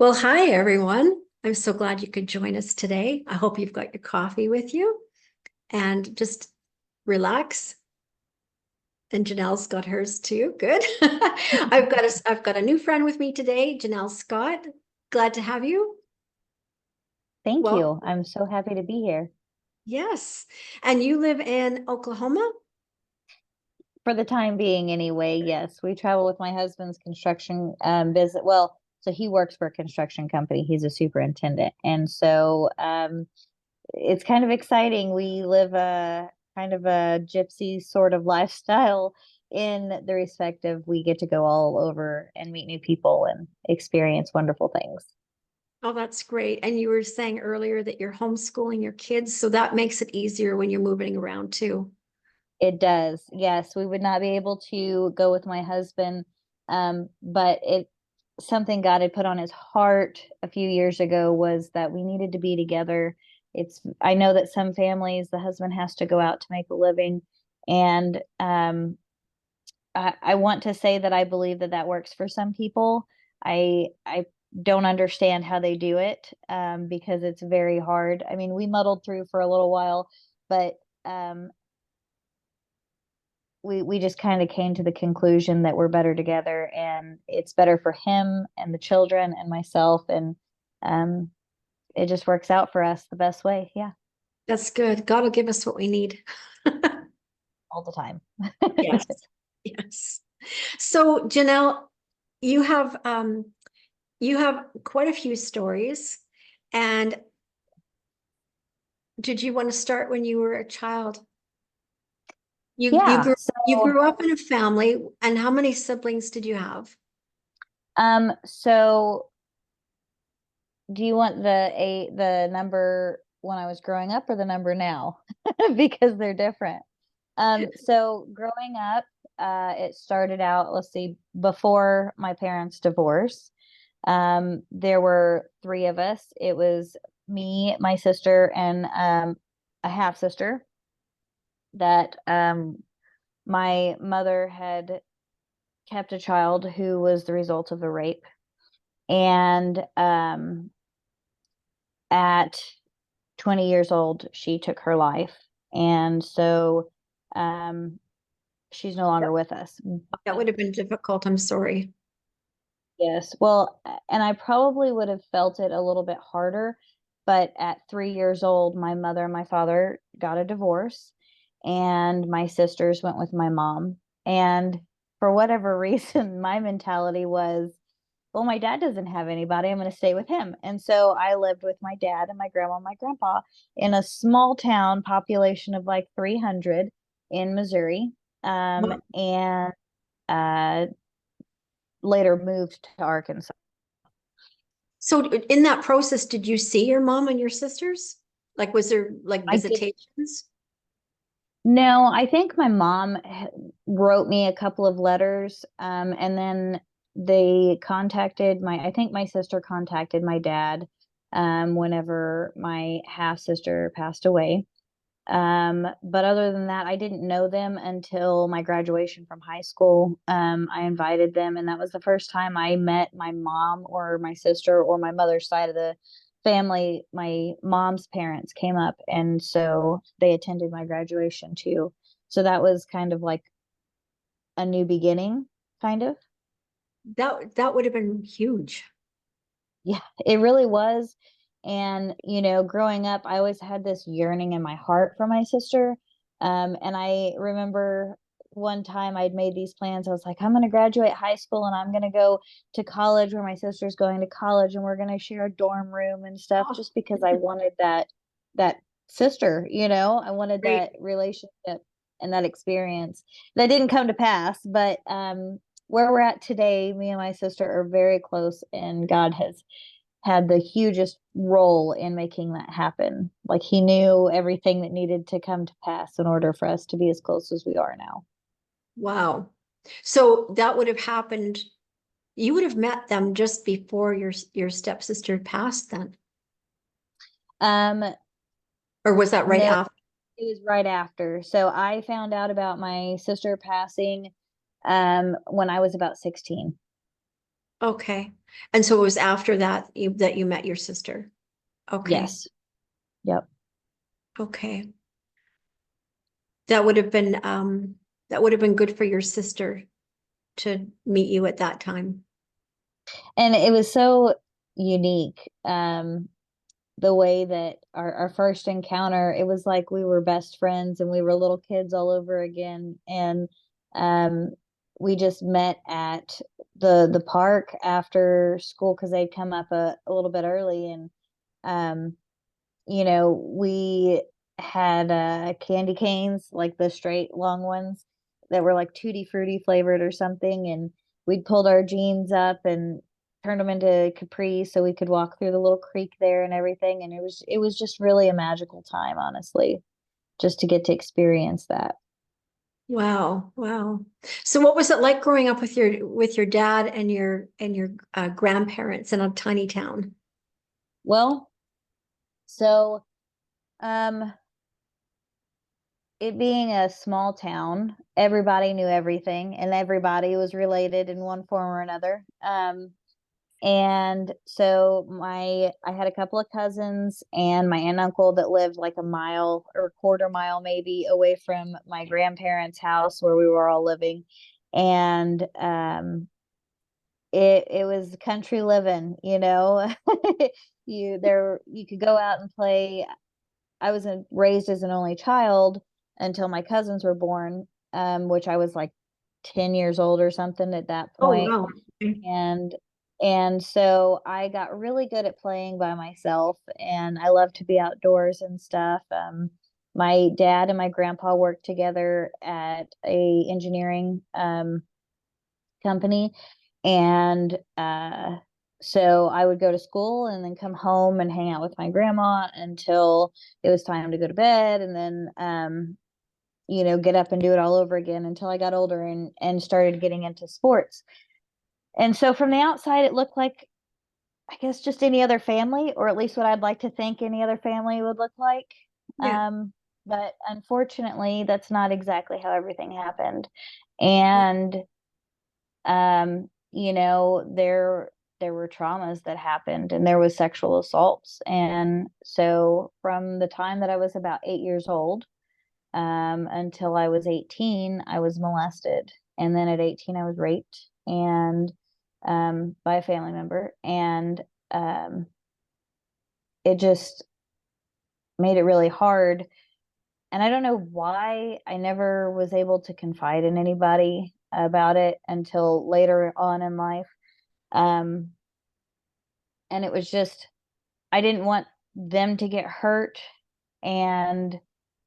Well, hi, everyone. I'm so glad you could join us today. I hope you've got your coffee with you and just relax. And Janelle's got hers too. Good. I've got a new friend with me today, Janelle Scott. Glad to have you. Thank Well, you. I'm so happy to be here. yes. And you live in Oklahoma? For the time being, anyway, yes. We travel with my husband's construction visit. Well, so he works for a construction company. He's a superintendent. And so it's kind of exciting. We live a kind of a gypsy sort of lifestyle in the respect of we get to go all over and meet new people and experience wonderful things. Oh, that's great. And you were saying earlier that you're homeschooling your kids, so that makes it easier when you're moving around too. It does. Yes, we would not be able to go with my husband. But something God had put on his heart a few years ago was that we needed to be together. I know that some families, the husband has to go out to make a living. And I want to say that I believe that that works for some people. I don't understand how they do it, because it's very hard. I mean, we muddled through for a little while, but um, we just kind of came to the conclusion that we're better together, and it's better for him and the children and myself, and um it just works out for us the best way. Yeah, That's good. God will give us what we need. all the time. Yes. Yes. So Janelle, you have you have quite a few stories. And did you want to start when you were a child? You you Yeah, grew you so grew up in a family, and how many siblings did you have? so do you want the number when I was growing up or the number now? Because they're different. So growing up, it started out, let's see, before my parents' divorce. There were three of us. It was me, my sister, and a half sister that my mother had kept a child who was the result of a rape. And at 20 years old, she took her life. And so um, she's no That, longer with us. that would have been difficult. I'm sorry. Yes. Well, and I probably would have felt it a little bit harder, but at 3 years old, my mother and my father got a divorce, and my sisters went with my mom. And for whatever reason, my mentality was, well, my dad doesn't have anybody. I'm going to stay with him. And so I lived with my dad and my grandma and my grandpa in a small town, population of like 300 in Missouri. And uh, later moved to Arkansas. So in that process, did you see your mom and your sisters? Like, was there like I did. visitations? No, I think my mom wrote me a couple of letters, and then I think my sister contacted my dad, whenever my half sister passed away. But other than that, I didn't know them until my graduation from high school. I invited them, and that was the first time I met my mom or my sister or my mother's side of the family. My mom's parents came up, and so they attended my graduation too. So that was kind of like a new beginning, kind of. That would have been huge. Yeah, it really was. And, growing up, I always had this yearning in my heart for my sister. And I remember one time I'd made these plans. I was like, I'm going to graduate high school and I'm going to go to college where my sister's going to college, and we're going to share a dorm room and stuff, Oh, just because I wanted that sister, I wanted great. that relationship and that experience. That didn't come to pass, but where we're at today, me and my sister are very close, and God has had the hugest role in making that happen. Like, he knew everything that needed to come to pass in order for us to be as close as we are now. Wow. So that would have happened. You would have met them just before your stepsister passed then, Um, or was that right no, after? it was right after. So I found out about my sister passing when I was about 16. Okay. And so it was after that that you met your sister. Okay. Yes. Yep. Okay. That would have been good for your sister to meet you at that time. And it was so unique. The way that our first encounter, it was like we were best friends and we were little kids all over again. And um, we just met at the park after school because they'd come up a little bit early. And um, we had candy canes, like the straight long ones that were like tutti frutti flavored or something. And we'd pulled our jeans up and turned them into capri so we could walk through the little creek there and everything. And it was just really a magical time, honestly, just to get to experience that. Wow. Wow. So what was it like growing up with your dad and your grandparents in a tiny town? Well, so um it being a small town, everybody knew everything and everybody was related in one form or another. And so I had a couple of cousins and my aunt and uncle that lived like a mile or a quarter mile maybe away from my grandparents' house where we were all living. And it was country living, you could go out and play. I was raised as an only child until my cousins were born, which I was like 10 years old or something at that Oh, point. wow. Okay. And so I got really good at playing by myself and I love to be outdoors and stuff. My dad and my grandpa worked together at a engineering company. And so I would go to school and then come home and hang out with my grandma until it was time to go to bed, and then get up and do it all over again until I got older and started getting into sports. And so from the outside it looked like, I guess, just any other family, or at least what I'd like to think any other family would look like. Yeah. But unfortunately that's not exactly how everything happened. And there were traumas that happened and there was sexual assaults. And so from the time that I was about 8 years old until I was 18, I was molested. And then at 18, I was raped and by a family member. And um, it just made it really hard. And I don't know why I never was able to confide in anybody about it until later on in life. Um, and it was just, I didn't want them to get hurt. And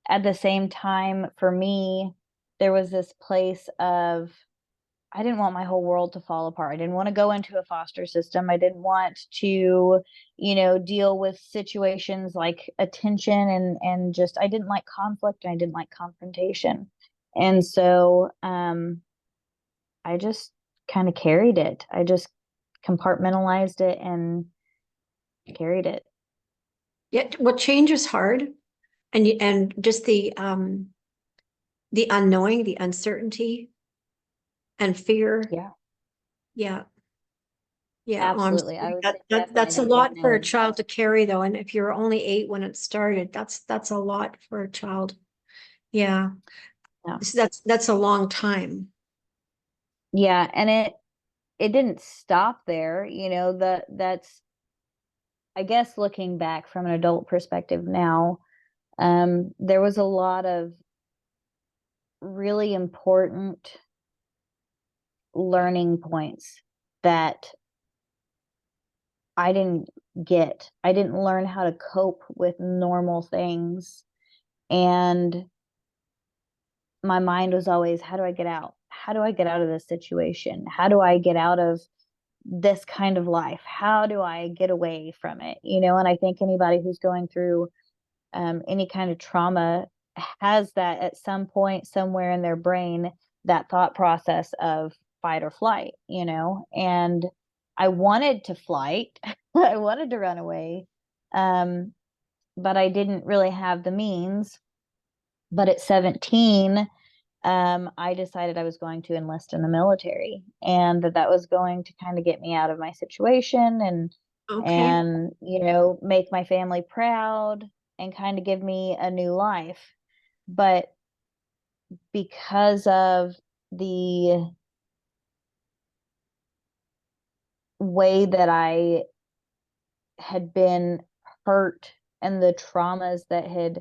at the same time, for me, there was this place of, I didn't want my whole world to fall apart. I didn't want to go into a foster system. I didn't want to, deal with situations like attention and just, I didn't like conflict and I didn't like confrontation. And so I just kind of carried it. I just compartmentalized it and carried it. Yeah. Well, change is hard, and just the unknowing, the uncertainty and fear. Yeah, Yeah. Yeah. Oh, I'm absolutely. I sorry. would say That's definitely a the lot for a unknown. child to carry though. And if you're only 8 when it started, that's a lot for a child. Yeah. Yeah. So that's a long time. Yeah, and it didn't stop there, that's, I guess, looking back from an adult perspective now, there was a lot of really important learning points that I didn't get. I didn't learn how to cope with normal things. And my mind was always, how do I get out? How do I get out of this situation? How do I get out of this kind of life? How do I get away from it? And I think anybody who's going through any kind of trauma has that at some point somewhere in their brain, that thought process of fight or flight, and I wanted to flight. I wanted to run away, um, but I didn't really have the means. But at 17, I decided I was going to enlist in the military, and that was going to kind of get me out of my situation, Okay. you know, make my family proud and kind of give me a new life. But because of the way that I had been hurt and the traumas that had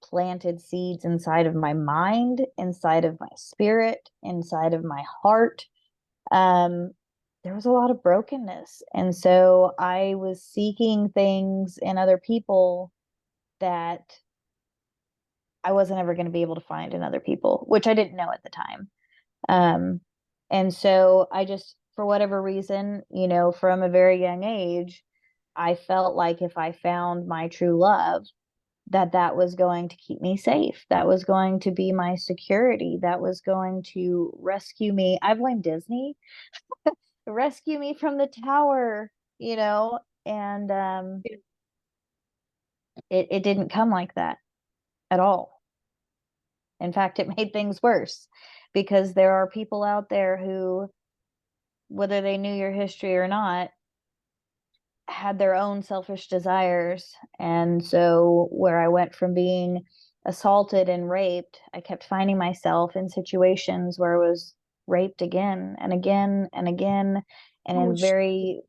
planted seeds inside of my mind, inside of my spirit, inside of my heart, um, there was a lot of brokenness. And so I was seeking things in other people that I wasn't ever going to be able to find in other people, which I didn't know at the time. Um, and so I just, for whatever reason, you know, from a very young age, I felt like if I found my true love, that that was going to keep me safe. That was going to be my security. That was going to rescue me. I blame Disney. Rescue me from the tower, you know, and it didn't come like that at all. In fact, it made things worse because there are people out there who, whether they knew your history or not, had their own selfish desires. And so, where I went from being assaulted and raped, I kept finding myself in situations where I was raped again and again and again, and Oh, in very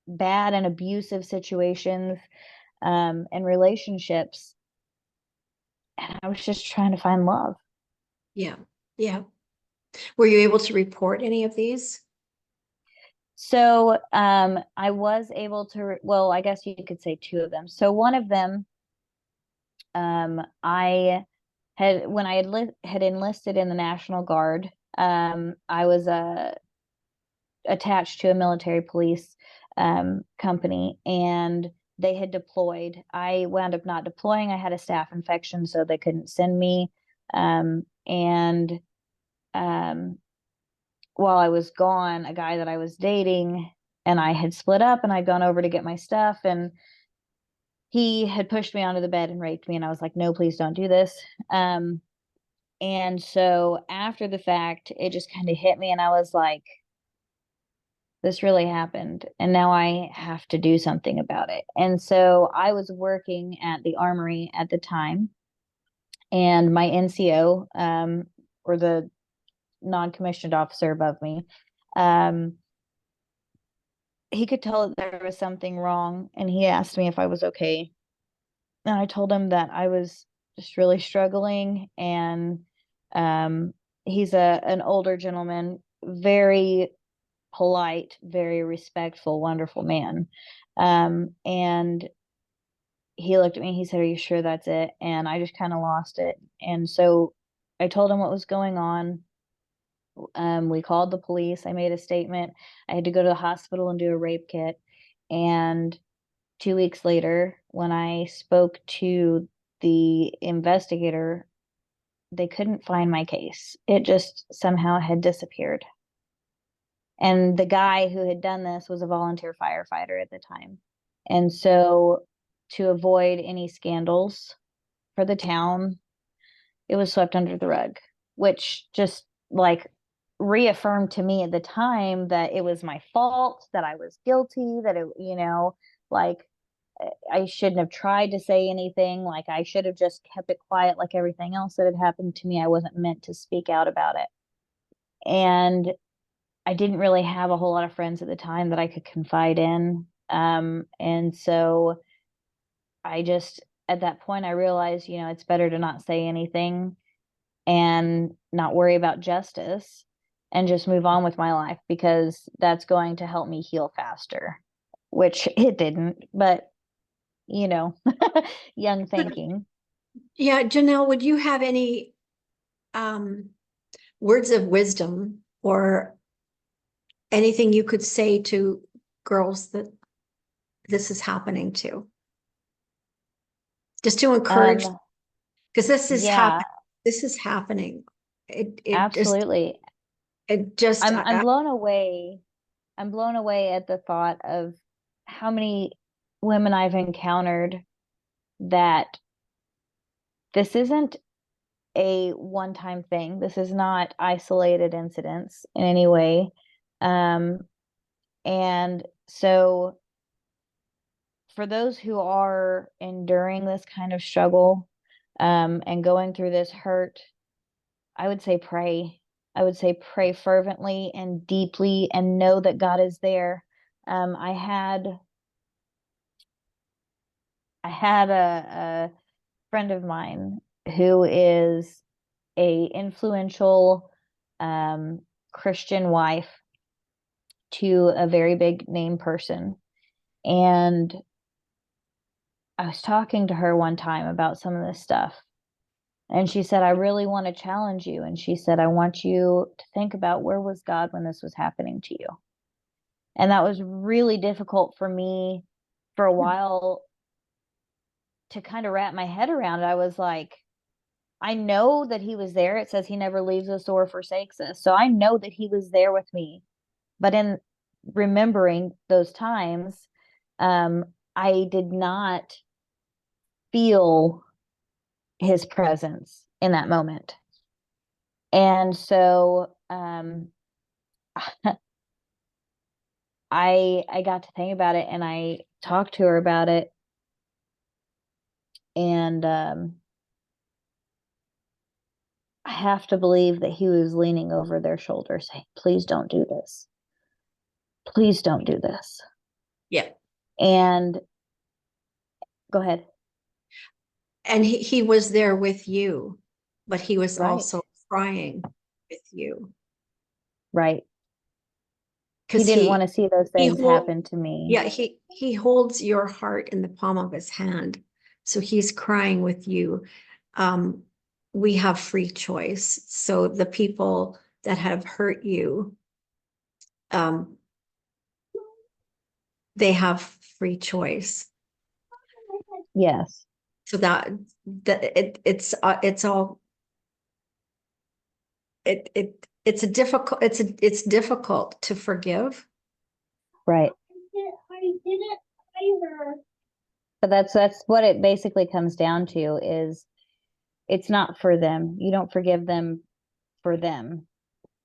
bad and abusive situations, and relationships. And I was just trying to find love. yeah. Yeah. Were you able to report any of these? So I was able to, well, I guess you could say two of them. So one of them, I had, when I had enlisted in the National Guard, I was attached to a military police company, and they had deployed. I wound up not deploying. I had a staph infection, so they couldn't send me. And um, while I was gone, a guy that I was dating and I had split up, and I'd gone over to get my stuff, and he had pushed me onto the bed and raped me. And I was like, no, please don't do this. Um, and so after the fact, it just kind of hit me, and I was like, this really happened, and now I have to do something about it. And so I was working at the armory at the time, and my NCO, or the non-commissioned officer above me, um, he could tell that there was something wrong, and he asked me if I was okay. And I told him that I was just really struggling. And um, he's an older gentleman, very polite, very respectful, wonderful man. And he looked at me, he said, "Are you sure that's it?" And I just kind of lost it. And so I told him what was going on. We called the police. I made a statement. I had to go to the hospital and do a rape kit. And 2 weeks later, when I spoke to the investigator, they couldn't find my case. It just somehow had disappeared. And the guy who had done this was a volunteer firefighter at the time. And so, to avoid any scandals for the town, it was swept under the rug, which just like reaffirmed to me at the time that it was my fault, that I was guilty, that it, you know, like I shouldn't have tried to say anything. Like I should have just kept it quiet, like everything else that had happened to me. I wasn't meant to speak out about it. And I didn't really have a whole lot of friends at the time that I could confide in. And so I just, at that point, I realized, you know, it's better to not say anything and not worry about justice and just move on with my life, because that's going to help me heal faster, which it didn't, but you know, young thinking. Yeah, Janelle, would you have any um words of wisdom or anything you could say to girls that this is happening to? Just to encourage, Um, because this is yeah, happening. This is happening. It just absolutely. it just I'm blown away. I'm blown away at the thought of how many women I've encountered that this isn't a one-time thing. This is not isolated incidents in any way. And so for those who are enduring this kind of struggle, and going through this hurt, I would say pray. I would say pray fervently and deeply and know that God is there. I had a friend of mine who is a influential Christian wife to a very big name person. And I was talking to her one time about some of this stuff. And she said, I really want to challenge you. And she said, I want you to think about, where was God when this was happening to you? And that was really difficult for me for a while to kind of wrap my head around it. I was like, I know that he was there. It says he never leaves us or forsakes us. So I know that he was there with me. But in remembering those times, I did not feel his presence in that moment. And so I got to think about it, and I talked to her about it, and I have to believe that he was leaning over their shoulder saying, please don't do this. Please don't do this. Yeah. And go ahead. And he was there with you, but he was Right. also crying with you. Right. He Because didn't want to see those things hold, happen to me. yeah, he holds your heart in the palm of his hand. So he's crying with you. We have free choice. So the people that have hurt you, they have free choice. Yes. So it's all it's difficult to forgive. Right. But that's what it basically comes down to, is it's not for them. You don't forgive them for them.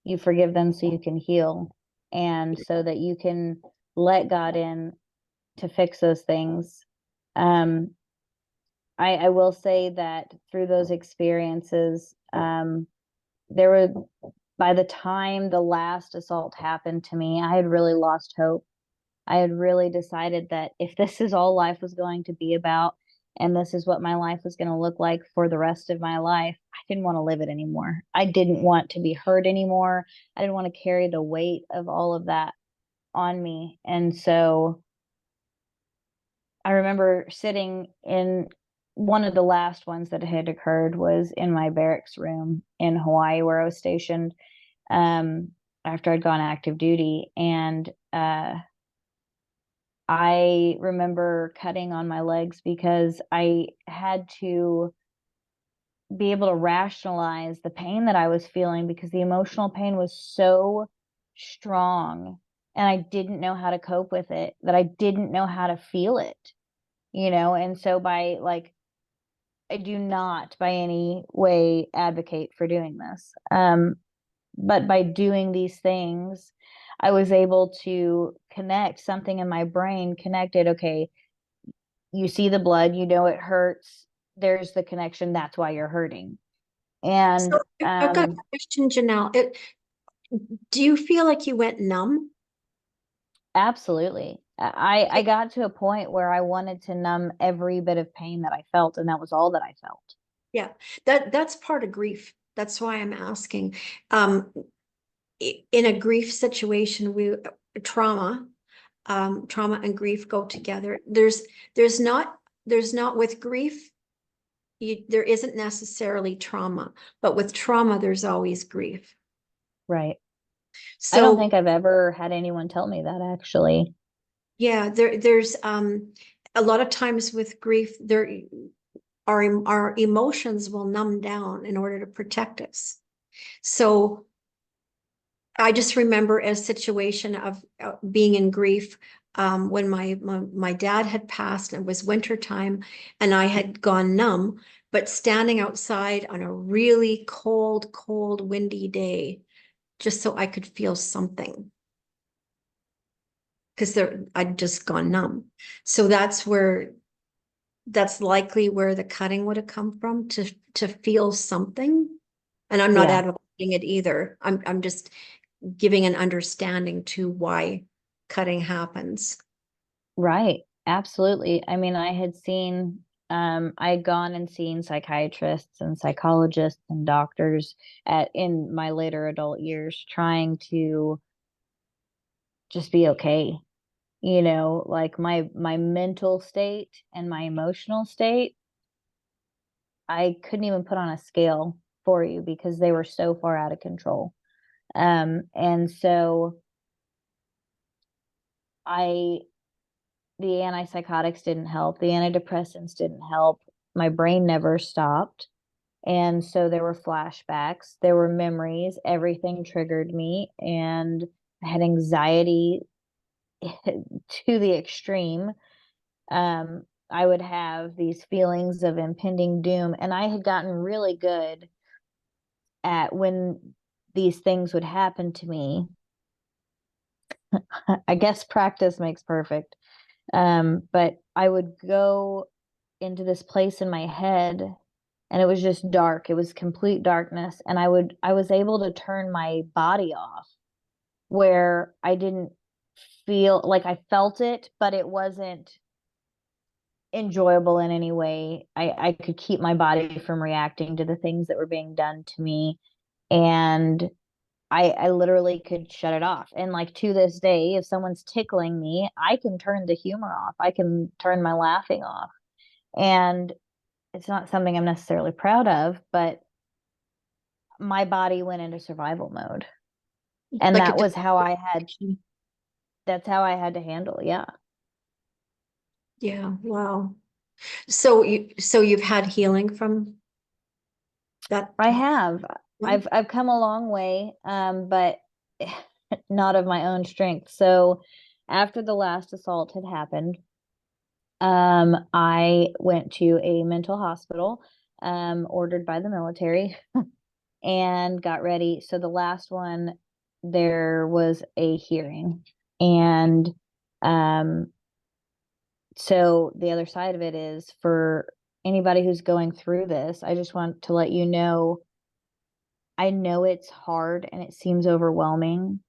You forgive them so you can heal, and so that you can let God in to fix those things. I will say that through those experiences, there were, by the time the last assault happened to me, I had really lost hope. I had really decided that if this is all life was going to be about, and this is what my life was going to look like for the rest of my life, I didn't want to live it anymore. I didn't want to be hurt anymore. I didn't want to carry the weight of all of that on me. And so I remember sitting in, one of the last ones that had occurred was in my barracks room in Hawaii, where I was stationed, after I'd gone active duty. And I remember cutting on my legs because I had to be able to rationalize the pain that I was feeling, because the emotional pain was so strong and I didn't know how to cope with it, that I didn't know how to feel it, And so I do not by any way advocate for doing this. But by doing these things, I was able to connect something in my brain, connected, okay, you see the blood, it hurts. There's the connection. That's why you're hurting. And So I've got a question, Janelle. Do you feel like you went numb? absolutely. I got to a point where I wanted to numb every bit of pain that I felt, and that was all that I felt. Yeah, that's part of grief. That's why I'm asking. In a grief situation, trauma, trauma and grief go together. There's not with grief, there isn't necessarily trauma, but with trauma, there's always grief. Right. I don't So think I've ever had anyone tell me that, actually. yeah, there's a lot of times with grief, our emotions will numb down in order to protect us. So I just remember a situation of being in grief, when my dad had passed, and it was winter time, and I had gone numb. but standing outside on a really cold, cold, windy day, just so I could feel something. Because I'd just gone numb. So that's likely where the cutting would have come from, to feel something. And I'm not Yeah, advocating it either. I'm just giving an understanding to why cutting happens. right. Absolutely. I mean, I had gone and seen psychiatrists and psychologists and doctors in my later adult years trying to just be okay. Like my mental state and my emotional state, I couldn't even put on a scale for you because they were so far out of control. And so I the antipsychotics didn't help, the antidepressants didn't help. My brain never stopped. And so there were flashbacks, there were memories, everything triggered me, and I had anxiety to the extreme. I would have these feelings of impending doom, and I had gotten really good at when these things would happen to me. I guess practice makes perfect. But I would go into this place in my head, and it was just dark. It was complete darkness, and I was able to turn my body off where I didn't feel like I felt it, but it wasn't enjoyable in any way. I could keep my body from reacting to the things that were being done to me. And I literally could shut it off. And like to this day, if someone's tickling me, I can turn the humor off. I can turn my laughing off. And it's not something I'm necessarily proud of, but my body went into survival mode. And Like a that was how distraction. that's how I had to handle. Yeah. Yeah, wow. So you've had healing from that? I have. One? I've come a long way, but not of my own strength. So after the last assault had happened, I went to a mental hospital, ordered by the military, and got ready. So the last one, there was a hearing. And um, so the other side of it is for anybody who's going through this, I just want to let you know, I know it's hard and it seems overwhelming,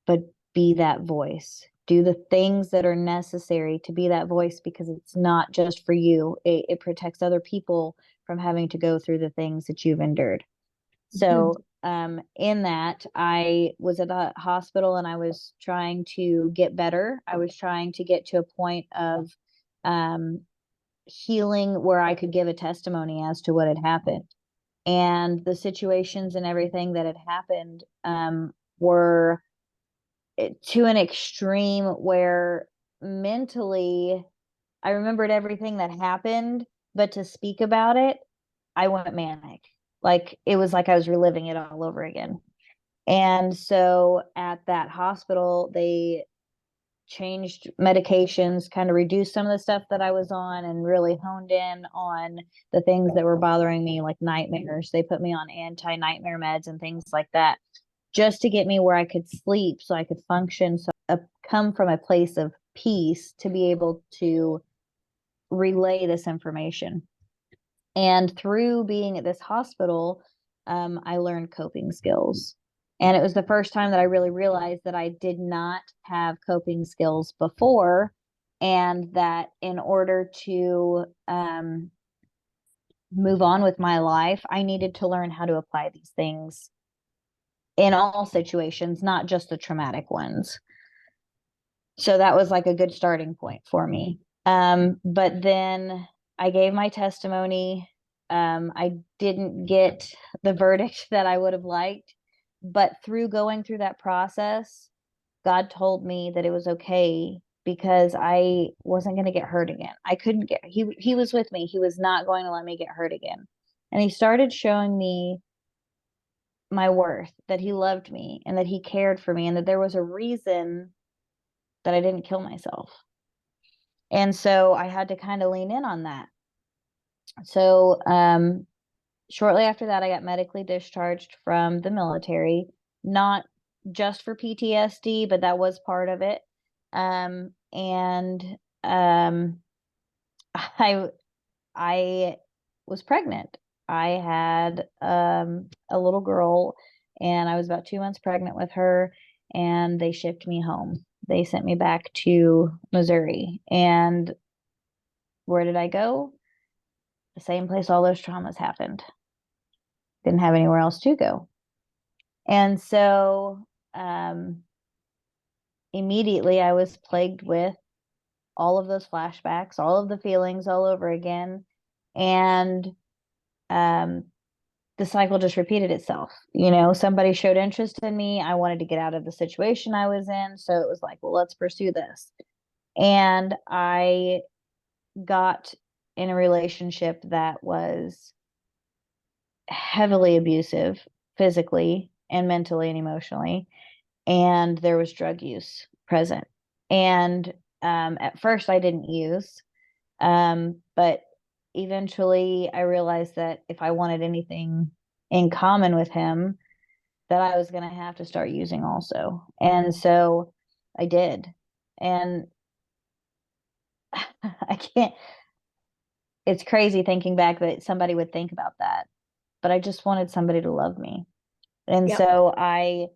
but be that voice. Do the things that are necessary to be that voice, because it's not just for you. It protects other people from having to go through the things that you've endured. Mhm. So, in that, I was at a hospital and I was trying to get better. I was trying to get to a point of um, healing where I could give a testimony as to what had happened. And the situations and everything that had happened were to an extreme where mentally I remembered everything that happened, but to speak about it, I went manic. Like it was like I was reliving it all over again. And so at that hospital, they changed medications, kind of reduced some of the stuff that I was on, and really honed in on the things that were bothering me, like nightmares. They put me on anti-nightmare meds and things like that, just to get me where I could sleep so I could function. So I come from a place of peace to be able to relay this information. And through being at this hospital, I learned coping skills. And it was the first time that I really realized that I did not have coping skills before, and that in order to move on with my life, I needed to learn how to apply these things in all situations, not just the traumatic ones. So that was like a good starting point for me. But then I gave my testimony. I didn't get the verdict that I would have liked, but through going through that process, God told me that it was okay because I wasn't going to get hurt again. I couldn't get, he was with me. He was not going to let me get hurt again. And he started showing me my worth, that he loved me and that he cared for me and that there was a reason that I didn't kill myself. And so I had to kind of lean in on that. So, shortly after that, I got medically discharged from the military, not just for PTSD, but that was part of it. And I I was pregnant. I had a little girl, and I was about 2 months pregnant with her, and they shipped me home. They sent me back to Missouri. And where did I go? The same place all those traumas happened. Didn't have anywhere else to go. And so immediately I was plagued with all of those flashbacks, all of the feelings all over again. And um, the cycle just repeated itself. Somebody showed interest in me. I wanted to get out of the situation I was in. So it was like, well, let's pursue this. And I got in a relationship that was heavily abusive, physically and mentally and emotionally. And there was drug use present. And at first, I didn't use, but eventually, I realized that if I wanted anything in common with him, that I was going to have to start using also. And so I did. And I can't, it's crazy thinking back that somebody would think about that, but I just wanted somebody to love me. And Yep. so I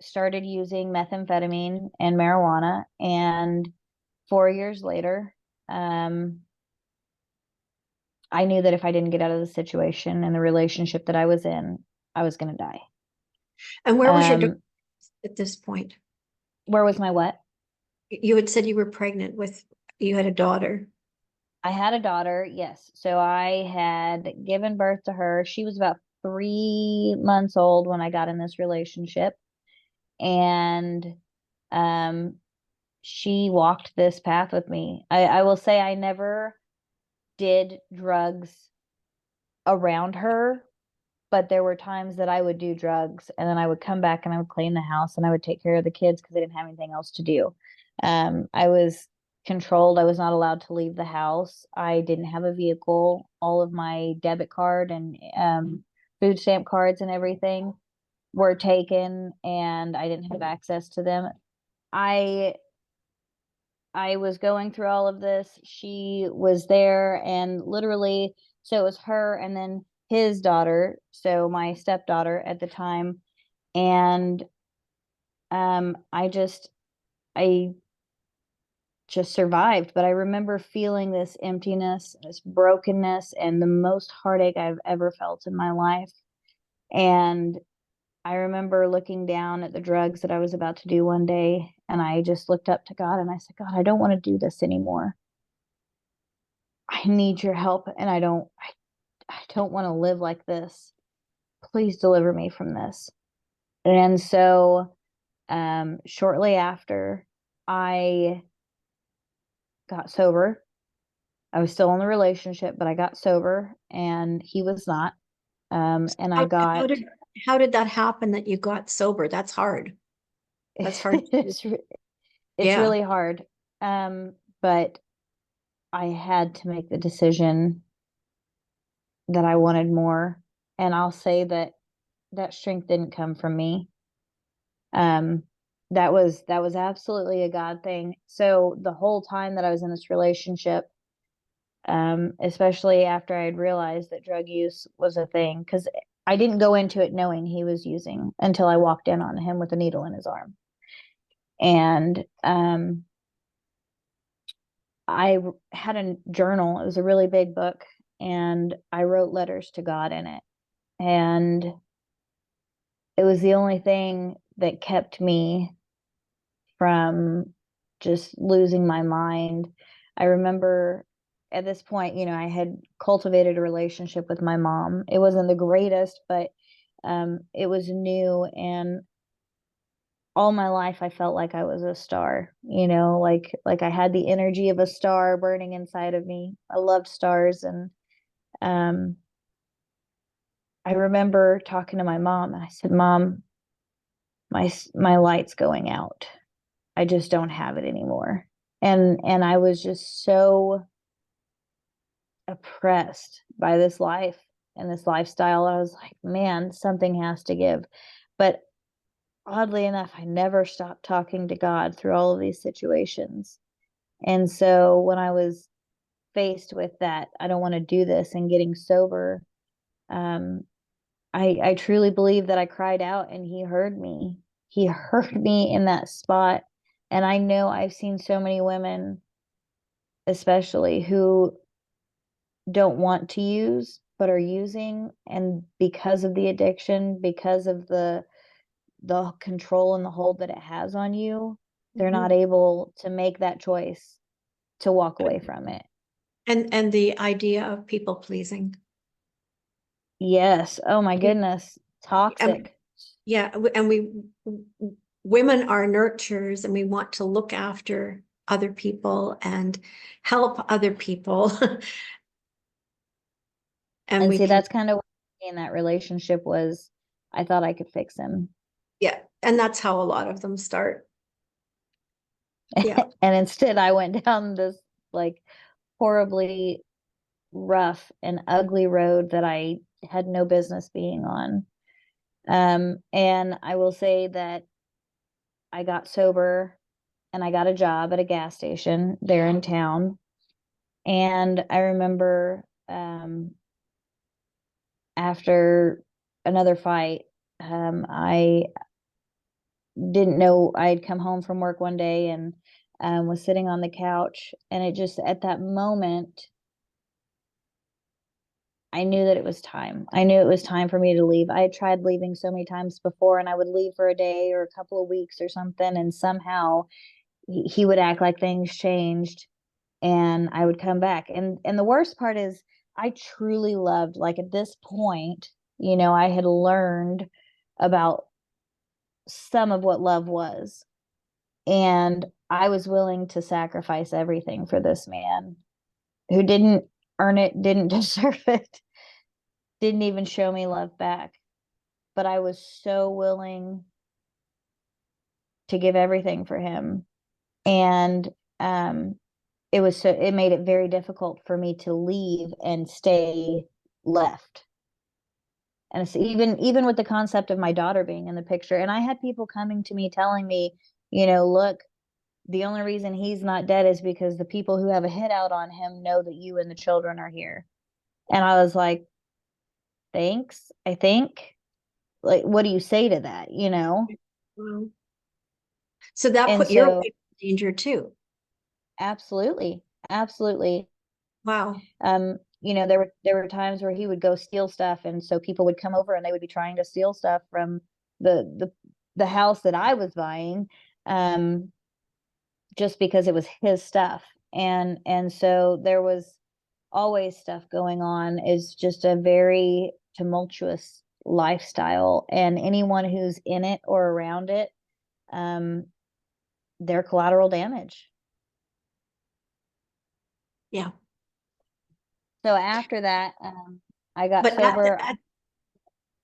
started using methamphetamine and marijuana, and 4 years later, I knew that if I didn't get out of the situation and the relationship that I was in, I was going to die. And where was your daughter Um, at this point? where was my what? You had said you were pregnant with, you had a daughter. I had a daughter, yes. So I had given birth to her. She was about 3 months old when I got in this relationship. And um, she walked this path with me. I will say I never did drugs around her, but there were times that I would do drugs and then I would come back and I would clean the house and I would take care of the kids because I didn't have anything else to do. I was controlled. I was not allowed to leave the house. I didn't have a vehicle. All of my debit card and food stamp cards and everything were taken, and I didn't have access to them. I I was going through all of this. She was there, and literally, so it was her and then his daughter, so my stepdaughter at the time. And I just survived. But I remember feeling this emptiness, this brokenness, and the most heartache I've ever felt in my life. And I remember looking down at the drugs that I was about to do one day, and I just looked up to God and I said, God, I don't want to do this anymore. I need your help, and I don't want to live like this. Please deliver me from this. And so shortly after I got sober, I was still in the relationship, but I got sober and he was not. And I How, how got did how did that happen that you got sober? That's hard. That's hard to do. it's it's Yeah. really hard. But I had to make the decision that I wanted more. And I'll say that that strength didn't come from me. Um, that was absolutely a God thing. So the whole time that I was in this relationship, especially after I had realized that drug use was a thing, because I didn't go into it knowing he was using until I walked in on him with a needle in his arm. And I had a journal. It was a really big book, and I wrote letters to God in it. And it was the only thing that kept me from just losing my mind. I remember at this point, I had cultivated a relationship with my mom. It wasn't the greatest, but it was new. And all my life, I felt like I was a star, like I had the energy of a star burning inside of me. I loved stars. And um, I remember talking to my mom, and I said, Mom, my light's going out. I just don't have it anymore. And I was just so oppressed by this life and this lifestyle. I was like, man, something has to give. But oddly enough, I never stopped talking to God through all of these situations. And so when I was faced with that, I don't want to do this, and getting sober, um, I truly believe that I cried out and he heard me. He heard me in that spot. And I know I've seen so many women, especially, who don't want to use but are using, and because of the addiction, because of the control and the hold that it has on you, they're not Mhm. able to make that choice to walk away from it. And the idea of people pleasing. Yes. Oh my Yeah. goodness. And Toxic. yeah, and women are nurturers and we want to look after other people and help other people. And And we see, can, that's kind of what in that relationship was, I thought I could fix him. yeah, and that's how a lot of them start. Yeah. And instead I went down this like horribly rough and ugly road that I had no business being on. And I will say that I got sober and I got a job at a gas station there in town. And I remember after another fight, I didn't know, I'd come home from work one day and was sitting on the couch. And it just, at that moment, I knew that it was time. I knew it was time for me to leave. I had tried leaving so many times before, and I would leave for a day or a couple of weeks or something. And somehow he would act like things changed and I would come back. And the worst part is I truly loved, like at this point, I had learned about some of what love was. And I was willing to sacrifice everything for this man who didn't earn it, didn't deserve it, didn't even show me love back. But I was so willing to give everything for him. And um it made it very difficult for me to leave and stay left. And it's even with the concept of my daughter being in the picture, and I had people coming to me telling me, look, the only reason he's not dead is because the people who have a hit out on him know that you and the children are here. And I was like, thanks, I think. Like, what do you say to that? Wow. So that And put your so life in danger too. absolutely, absolutely. Wow. There were times where he would go steal stuff, and so people would come over and they would be trying to steal stuff from the house that I was buying, um, just because it was his stuff. And so there was always stuff going on. Is just a very tumultuous lifestyle, and anyone who's in it or around it, um, they're collateral damage. Yeah. So after that, I got But at, sober.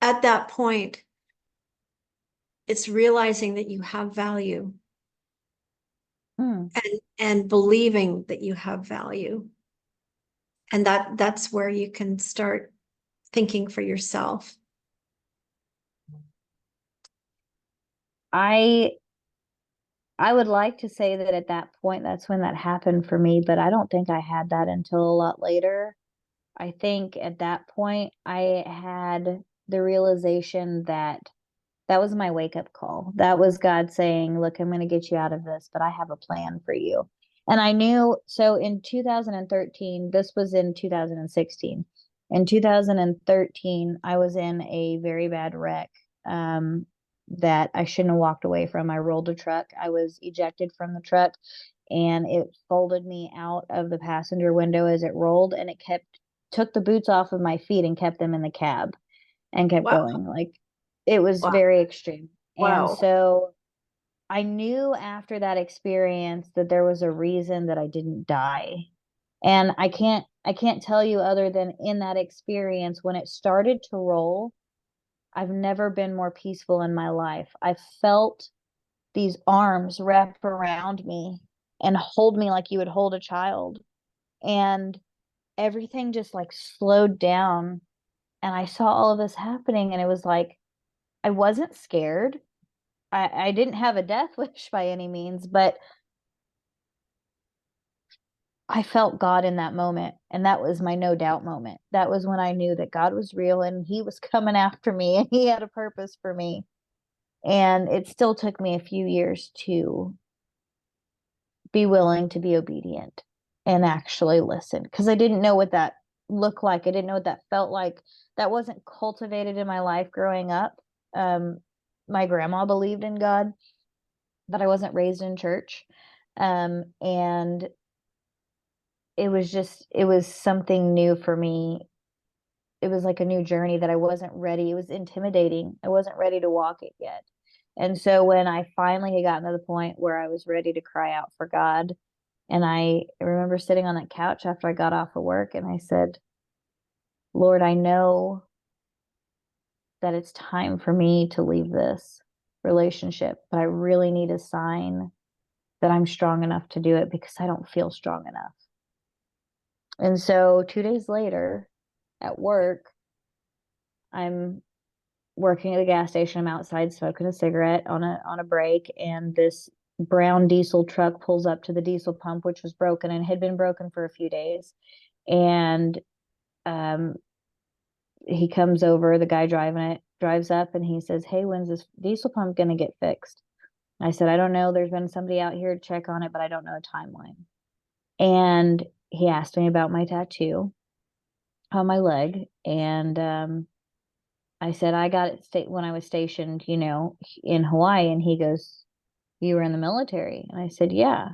at that point, it's realizing that you have value Mm, and believing that you have value. And that's where you can start thinking for yourself. I I would like to say that at that point, that's when that happened for me, but I don't think I had that until a lot later. I think at that point, I had the realization that that was my wake up call. That was God saying, look, I'm going to get you out of this, but I have a plan for you. And I knew, so in 2013, this was in 2016. In 2013, I was in a very bad wreck, that I shouldn't have walked away from. I rolled a truck. I was ejected from the truck, and it folded me out of the passenger window as it rolled, and it took the boots off of my feet and kept them in the cab and kept Wow. going. Like, it was Wow. very extreme. And Wow. so I knew after that experience that there was a reason that I didn't die. And I can't tell you other than in that experience, when it started to roll, I've never been more peaceful in my life. I felt these arms wrap around me and hold me like you would hold a child. And everything just like slowed down, and I saw all of this happening, and it was like I wasn't scared. I didn't have a death wish by any means, but I felt God in that moment. And that was my no doubt moment. That was when I knew that God was real and he was coming after me and he had a purpose for me. And it still took me a few years to be willing to be obedient and actually listen, because I didn't know what that looked like. I didn't know what that felt like. That wasn't cultivated in my life growing up. My grandma believed in God, but I wasn't raised in church. And it was something new for me. It was like a new journey that I wasn't ready. It was intimidating. I wasn't ready to walk it yet. And so when I finally had gotten to the point where I was ready to cry out for God, and I remember sitting on that couch after I got off of work and I said, Lord, I know that it's time for me to leave this relationship, but I really need a sign that I'm strong enough to do it because I don't feel strong enough. And so 2 days later at work, I'm working at a gas station. I'm outside smoking a cigarette on a break, and this brown diesel truck pulls up to the diesel pump, which was broken and had been broken for a few days. And um, he comes over, the guy driving it drives up and he says, "Hey, when's this diesel pump going to get fixed?" I said, "I don't know. There's been somebody out here to check on it, but I don't know a timeline." And he asked me about my tattoo on my leg. And I said, I got it when I was stationed, in Hawaii. And he goes, "You were in the military?" And I said, "Yeah."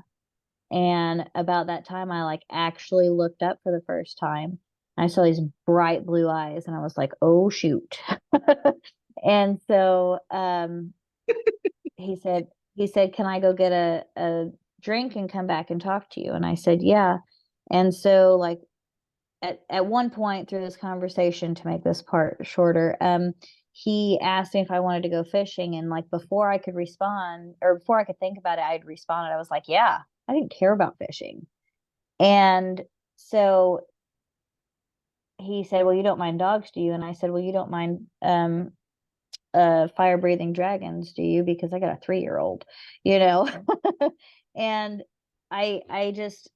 And about that time, I like actually looked up for the first time. I saw these bright blue eyes and I was like, "Oh, shoot." And so he said, "Can I go get a drink and come back and talk to you?" And I said, "Yeah." And so like at one point through this conversation, to make this part shorter, he asked me if I wanted to go fishing. And like before I could respond, or before I could think about it, I'd responded. I was like, "Yeah, I didn't care about fishing." And so he said, "Well, you don't mind dogs, do you?" And I said, "Well, you don't mind fire breathing dragons, do you?" Because I got a 3-year-old, you know. And I just,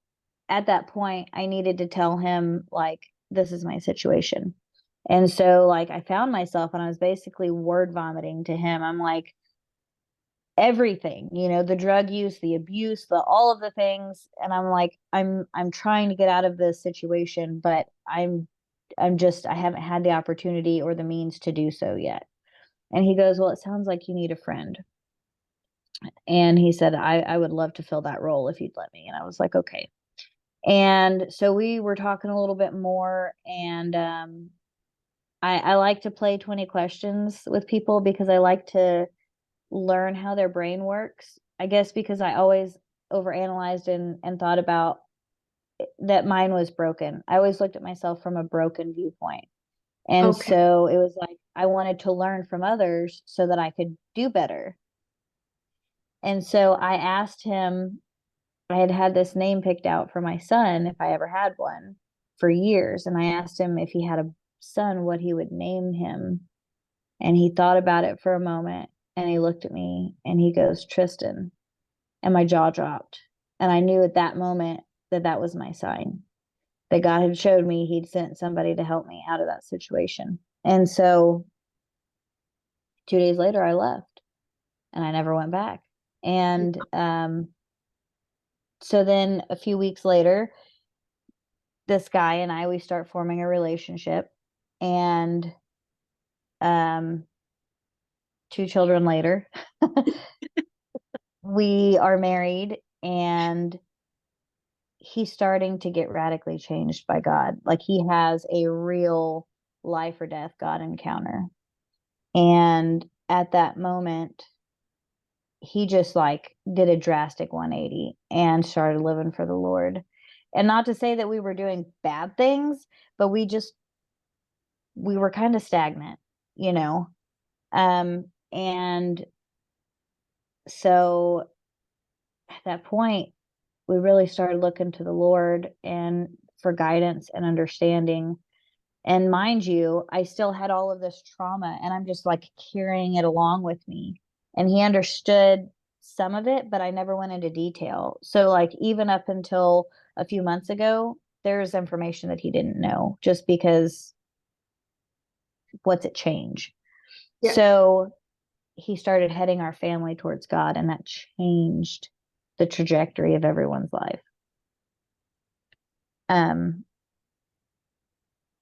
at that point, I needed to tell him, like, this is my situation. And so like I found myself and I was basically word vomiting to him. I'm like, everything, the drug use, the abuse, the all of the things. And I'm like, I'm trying to get out of this situation, but I haven't had the opportunity or the means to do so yet. And he goes, "Well, it sounds like you need a friend." And he said, I would love to fill that role if you'd let me. And I was like, okay. And so we were talking a little bit more. And I like to play 20 questions with people because I like to learn how their brain works. I guess because I always overanalyzed and thought about that mine was broken. I always looked at myself from a broken viewpoint. And Okay. so it was like I wanted to learn from others so that I could do better. And so I asked him, I had had this name picked out for my son, if I ever had one, for years. And I asked him if he had a son, what he would name him. And he thought about it for a moment and he looked at me and he goes, "Tristan." And my jaw dropped. And I knew at that moment that that was my sign, that God had showed me he'd sent somebody to help me out of that situation. And so 2 days later, I left and I never went back. And so then a few weeks later, this guy and we start forming a relationship. And 2 children later, we are married, and he's starting to get radically changed by God. Like he has a real life or death God encounter. And at that moment, he just like did a drastic 180 and started living for the Lord. And not to say that we were doing bad things, but we were kind of stagnant, you know. And so at that point, we really started looking to the Lord, and for guidance and understanding. And mind you, I still had all of this trauma, and I'm just like carrying it along with me. And he understood some of it, but I never went into detail. So like even up until a few months ago, there's information that he didn't know just because what's it change? Yeah. So he started heading our family towards God, and that changed the trajectory of everyone's life.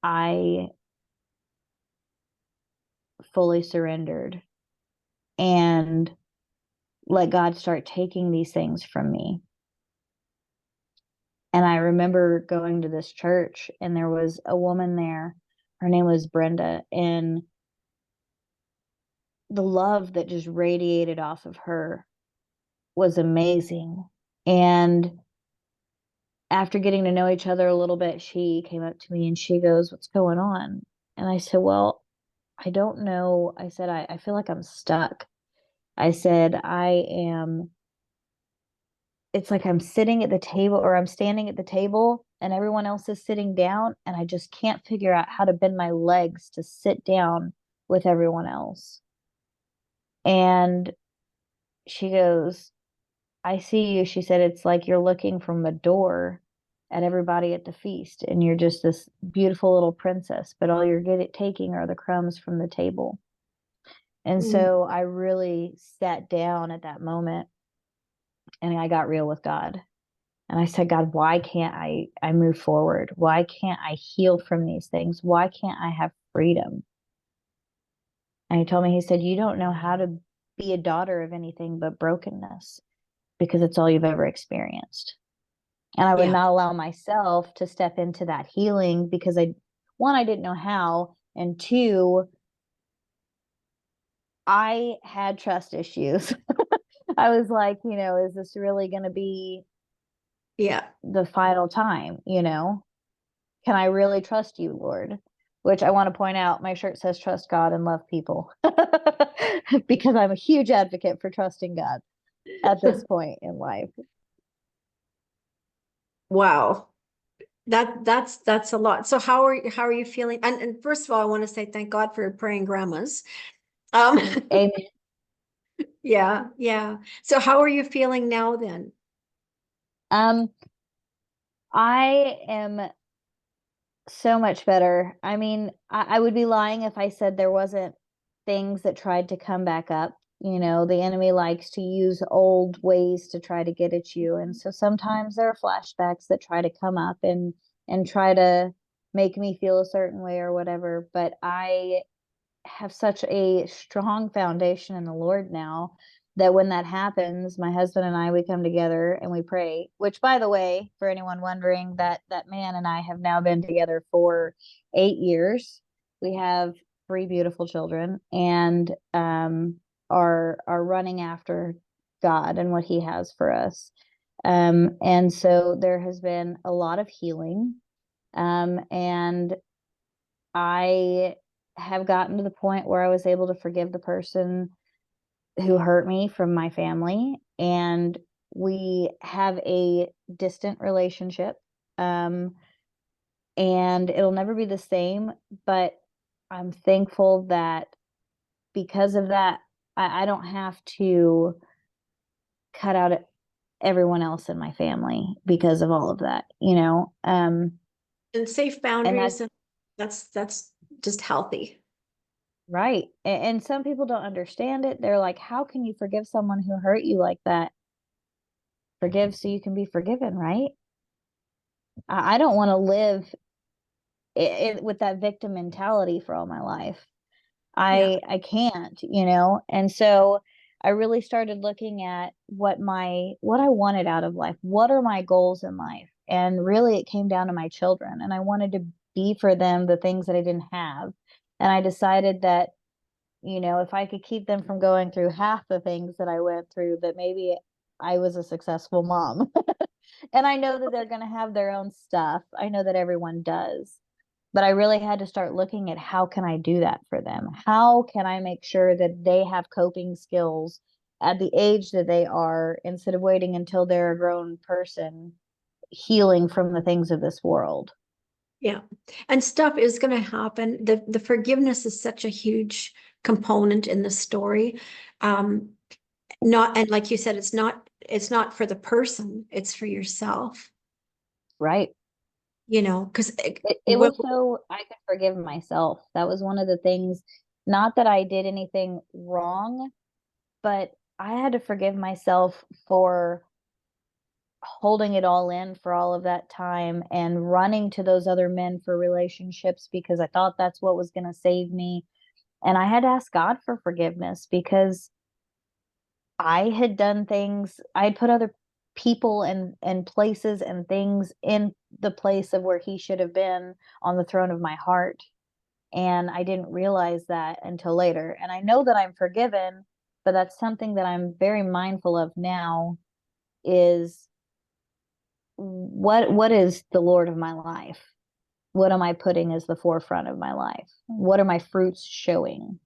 I fully surrendered and let God start taking these things from me. And I remember going to this church, and there was a woman there. Her name was Brenda, and the love that just radiated off of her was amazing. And after getting to know each other a little bit, she came up to me and she goes, "What's going on?" And I said, "Well, I don't know." I said, I feel like I'm stuck. I said, it's like I'm sitting at the table, or I'm standing at the table and everyone else is sitting down, and I just can't figure out how to bend my legs to sit down with everyone else. And she goes, "I see you." She said, "It's like you're looking from a door at everybody at the feast, and you're just this beautiful little princess, but all you're taking are the crumbs from the table." And Mm. so I really sat down at that moment, and I got real with God. And I said, "God, why can't I move forward? Why can't I heal from these things? Why can't I have freedom?" And he told me, he said, "You don't know how to be a daughter of anything but brokenness, because it's all you've ever experienced." And I would Yeah. not allow myself to step into that healing because I didn't know how. And two, I had trust issues. I was like, is this really going to be Yeah. the final time? Can I really trust you, Lord? Which I want to point out, my shirt says trust God and love people because I'm a huge advocate for trusting God at this point in life. Wow. That's a lot. So how are you feeling? And first of all, I want to say thank God for praying grandmas. Um, Amen. yeah, yeah. So how are you feeling now then? Um, I am so much better. I mean, I would be lying if I said there wasn't things that tried to come back up. The enemy likes to use old ways to try to get at you. And so sometimes there are flashbacks that try to come up and try to make me feel a certain way or whatever. But I have such a strong foundation in the Lord now that when that happens, my husband and I, we come together and we pray, which, by the way, for anyone wondering, that man and I have now been together for 8 years. We have 3 beautiful children, and are running after God and what he has for us. And so there has been a lot of healing. And I have gotten to the point where I was able to forgive the person who hurt me from my family, and we have a distant relationship. Um, and it'll never be the same, but I'm thankful that because of that, I don't have to cut out everyone else in my family because of all of that. And safe And boundaries, that's and that's just healthy. right. And some people don't understand it. They're like, how can you forgive someone who hurt you like that? Forgive so you can be forgiven, right? I don't want to live with that victim mentality for all my life. Yeah. I can't. And so I really started looking at what I wanted out of life. What are my goals in life? And really it came down to my children, and I wanted to be for them the things that I didn't have. And I decided that, if I could keep them from going through half the things that I went through, that maybe I was a successful mom. And I know that they're going to have their own stuff. I know that everyone does. But I really had to start looking at how can I do that for them? How can I make sure that they have coping skills at the age that they are, instead of waiting until they're a grown person healing from the things of this world. Yeah. And stuff is going to happen. The forgiveness is such a huge component in the story. Um, not, and like you said, it's not for the person, it's for yourself, Right. because It was so I could forgive myself. That was one of the things, not that I did anything wrong, but I had to forgive myself for holding it all in for all of that time and running to those other men for relationships because I thought that's what was going to save me. And I had to ask God for forgiveness because I had done things, I had put other people and places and things in the place of where he should have been on the throne of my heart. And I didn't realize that until later. And I know that I'm forgiven, but that's something that I'm very mindful of now is what is the Lord of my life? What am I putting as the forefront of my life? What are my fruits showing?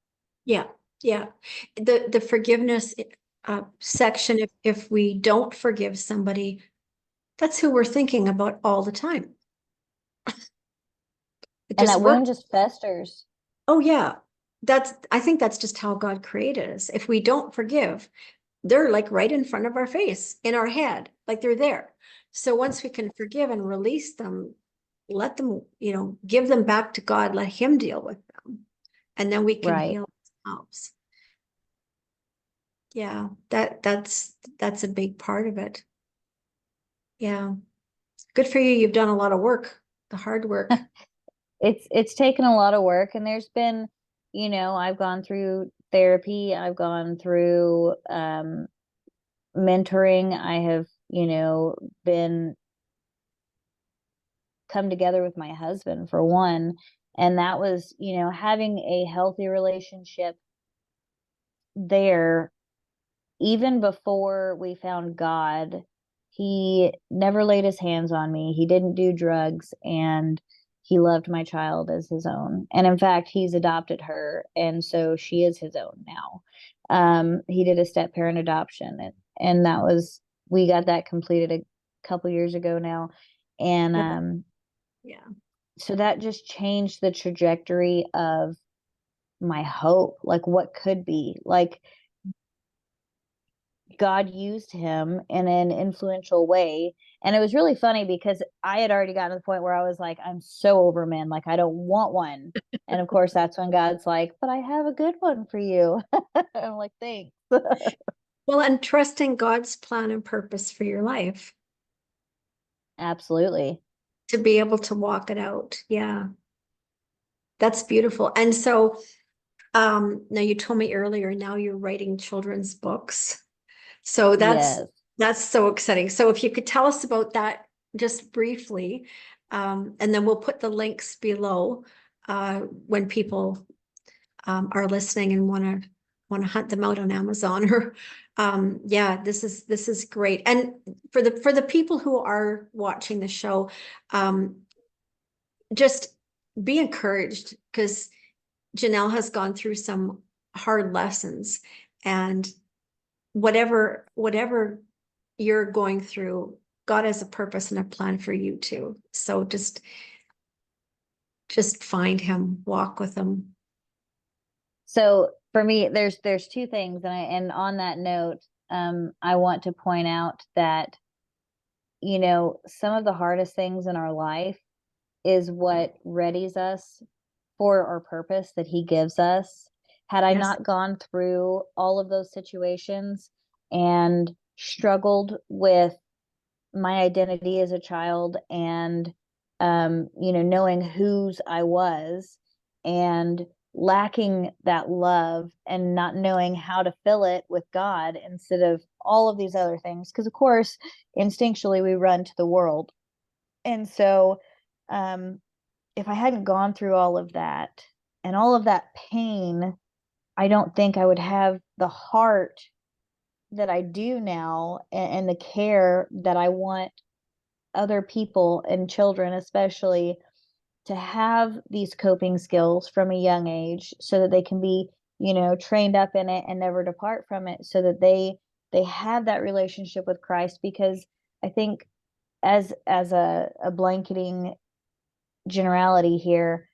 yeah, yeah. The forgiveness section, if we don't forgive somebody, that's who we're thinking about all the time. It And just that works. wound just festers. Oh yeah. I think that's just how God created us. If we don't forgive, they're like right in front of our face, in our head, like they're there. So once we can forgive and release them, let them, give them back to God, let him deal with them. And then we can Right. heal ourselves. Yeah, that's a big part of it. Yeah. Good for you. You've done a lot of work, the hard work. It's taken a lot of work and there's been, I've gone through therapy, I've gone through mentoring, I have, been come together with my husband for one, and that was, having a healthy relationship there even before we found God. He never laid his hands on me. He didn't do drugs and he loved my child as his own. And in fact, he's adopted her. And so she is his own now. He did a step parent adoption and that was, we got that completed a couple years ago now. And Yeah. so that just changed the trajectory of my hope, like what could be. Like God used him in an influential way. And it was really funny because I had already gotten to the point where I was like, I'm so over men. Like, I don't want one. And of course, that's when God's like, but I have a good one for you. I'm like, thanks. Well, and trusting God's plan and purpose for your life Absolutely. to be able to walk it out. Yeah. That's beautiful. And so now you told me earlier, now you're writing children's books. So Yes. that's so exciting. So if you could tell us about that just briefly, and then we'll put the links below when people are listening and want to hunt them out on Amazon or yeah, this is great. And for the people who are watching the show, just be encouraged because Janelle has gone through some hard lessons and whatever you're going through, God has a purpose and a plan for you too. So just find him, walk with him. So for me, there's two things, and on that note, I want to point out that, some of the hardest things in our life is what readies us for our purpose that he gives us. Had I Yes. not gone through all of those situations and struggled with my identity as a child and knowing whose I was and lacking that love and not knowing how to fill it with God instead of all of these other things, because of course instinctually we run to the world. And so um if I hadn't gone through all of that and all of that pain, I don't think I would have the heart that I do now and the care that I want other people and children, especially, to have these coping skills from a young age so that they can be, trained up in it and never depart from it so that they have that relationship with Christ because I think as a blanketing generality here,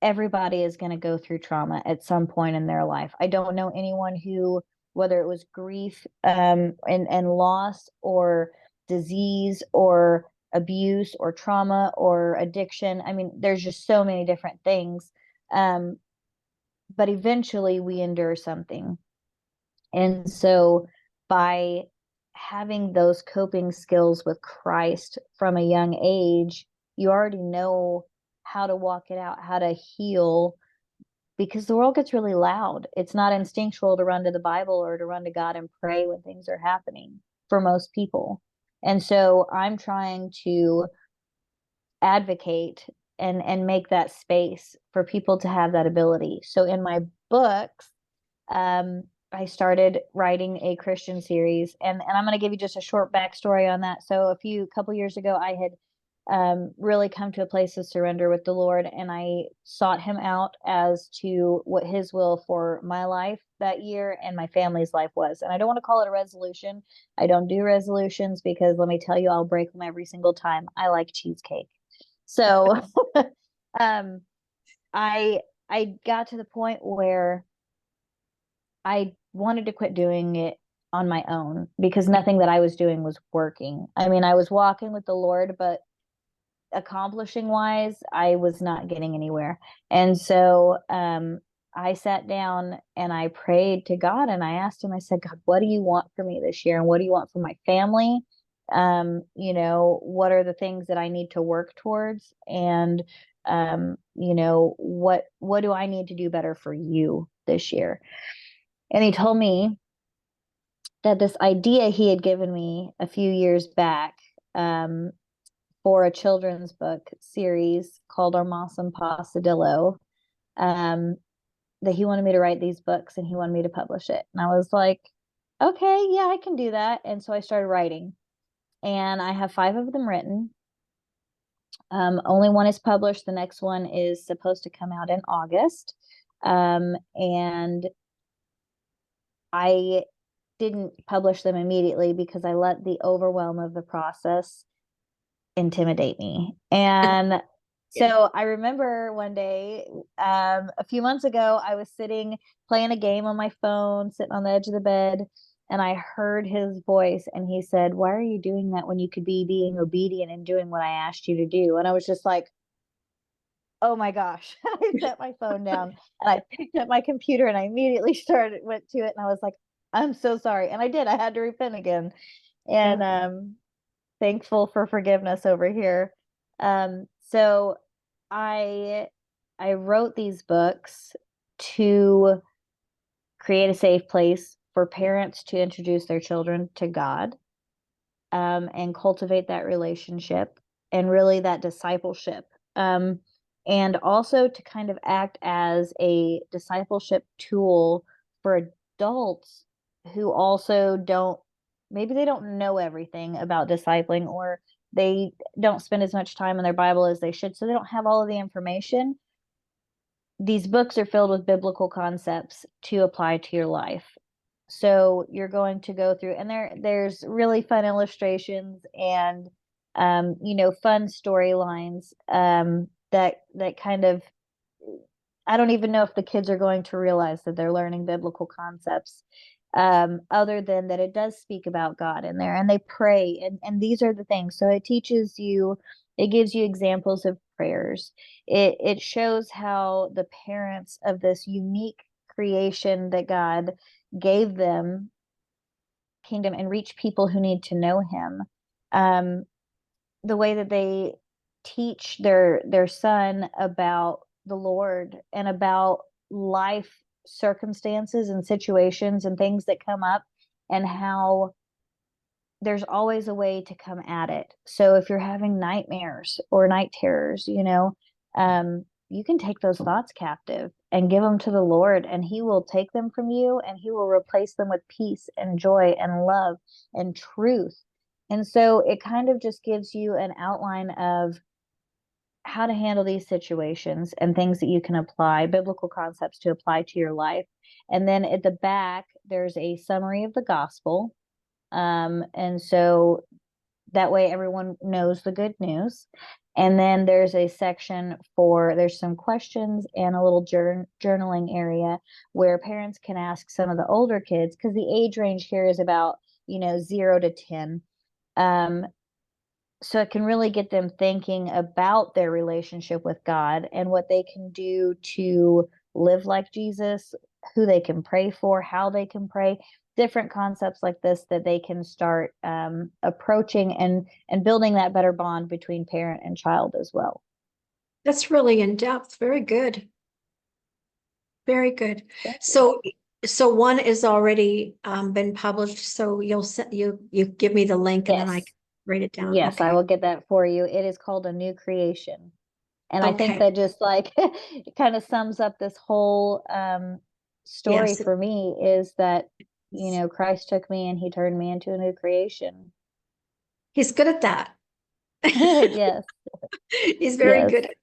everybody is going to go through trauma at some point in their life. I don't know anyone who, whether it was grief, and loss, or disease, or abuse, or trauma, or addiction. I mean, there's just so many different things. But eventually we endure something. And so by having those coping skills with Christ from a young age, you already know how to walk it out, how to heal, because the world gets really loud. It's not instinctual to run to the Bible or to run to God and pray when things are happening for most people. And so I'm trying to advocate and make that space for people to have that ability. So in my books, I started writing a Christian series, and I'm going to give you just a short backstory on that. So couple years ago, I had really come to a place of surrender with the Lord, and I sought him out as to what his will for my life that year and my family's life was. And I don't want to call it a resolution. I don't do resolutions because let me tell you, I'll break them every single time. I like cheesecake. So um, I got to the point where I wanted to quit doing it on my own because nothing that I was doing was working. I mean, I was walking with the Lord, but accomplishing wise, I was not getting anywhere. And so I sat down and I prayed to God, and I asked him, I said, God, what do you want for me this year? And what do you want for my family? What are the things that I need to work towards? And what do I need to do better for you this year? And he told me that this idea he had given me a few years back, for a children's book series called Armossum, Possadillo, that he wanted me to write these books and he wanted me to publish it. And I was like, okay, yeah, I can do that. And so I started writing, and I have 5 of them written. Only one is published. The next one is supposed to come out in August. And I didn't publish them immediately because I let the overwhelm of the process intimidate me. And so I remember one day, a few months ago, I was sitting playing a game on my phone, sitting on the edge of the bed, and I heard his voice, and he said, "Why are you doing that when you could be being obedient and doing what I asked you to do?" And I was just like, oh my gosh. I set my phone down and I picked up my computer and I immediately went to it, and I was like, I'm so sorry. And I did. I had to repent again. And thankful for forgiveness over here. So I wrote these books to create a safe place for parents to introduce their children to God, and cultivate that relationship and really that discipleship. And also to kind of act as a discipleship tool for adults who also maybe they don't know everything about discipling, or they don't spend as much time in their Bible as they should, so they don't have all of the information. These books are filled with biblical concepts to apply to your life. So you're going to go through, and there's really fun illustrations and fun storylines, that kind of, I don't even know if the kids are going to realize that they're learning biblical concepts, other than that it does speak about God in there, and they pray, and these are the things. So it gives you examples of prayers. It shows how the parents of this unique creation that God gave them kingdom and reach people who need to know him. The way that they teach their son about the Lord and about life circumstances and situations and things that come up, and how there's always a way to come at it. So if you're having nightmares or night terrors, you can take those thoughts captive and give them to the Lord, and he will take them from you, and he will replace them with peace and joy and love and truth. And so it kind of just gives you an outline of how to handle these situations and things that you can apply, biblical concepts to apply to your life. And then at the back, there's a summary of the gospel. And so that way everyone knows the good news. And then there's a section for, there's some questions and a little journaling area where parents can ask some of the older kids, because the age range here is about, 0 to 10. So it can really get them thinking about their relationship with God and what they can do to live like Jesus, who they can pray for, how they can pray, different concepts like this that they can start approaching and building that better bond between parent and child as well. That's really in depth. Very good. Very good. So, one is already been published. So you give me the link and then I Yes. can write it down. Yes, I Okay. will get that for you. It is called A New Creation. And I think Okay. that just like it kind of sums up this whole story Yes. for me, is that, Christ took me and he turned me into a new creation. He's good at that. Yes, He's very yes. good.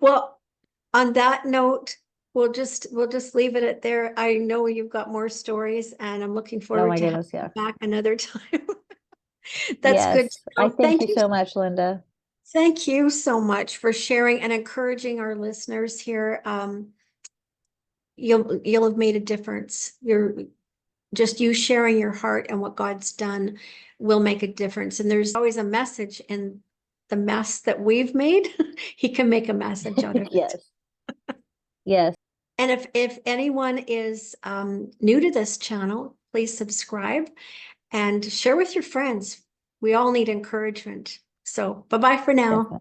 Well, on that note, we'll just leave it at there. I know you've got more stories and I'm looking Oh forward my to having goodness, yeah. you back another time. That's good to Yes. I know. thank you so much, Linda. Thank you so much for sharing and encouraging our listeners here. You'll have made a difference. Just you sharing your heart and what God's done will make a difference. And there's always a message in the mess that we've made. He can make a message out of it. Yes. Yes, And if anyone is new to this channel, please subscribe and share with your friends. We all need encouragement. So bye-bye for now. definitely.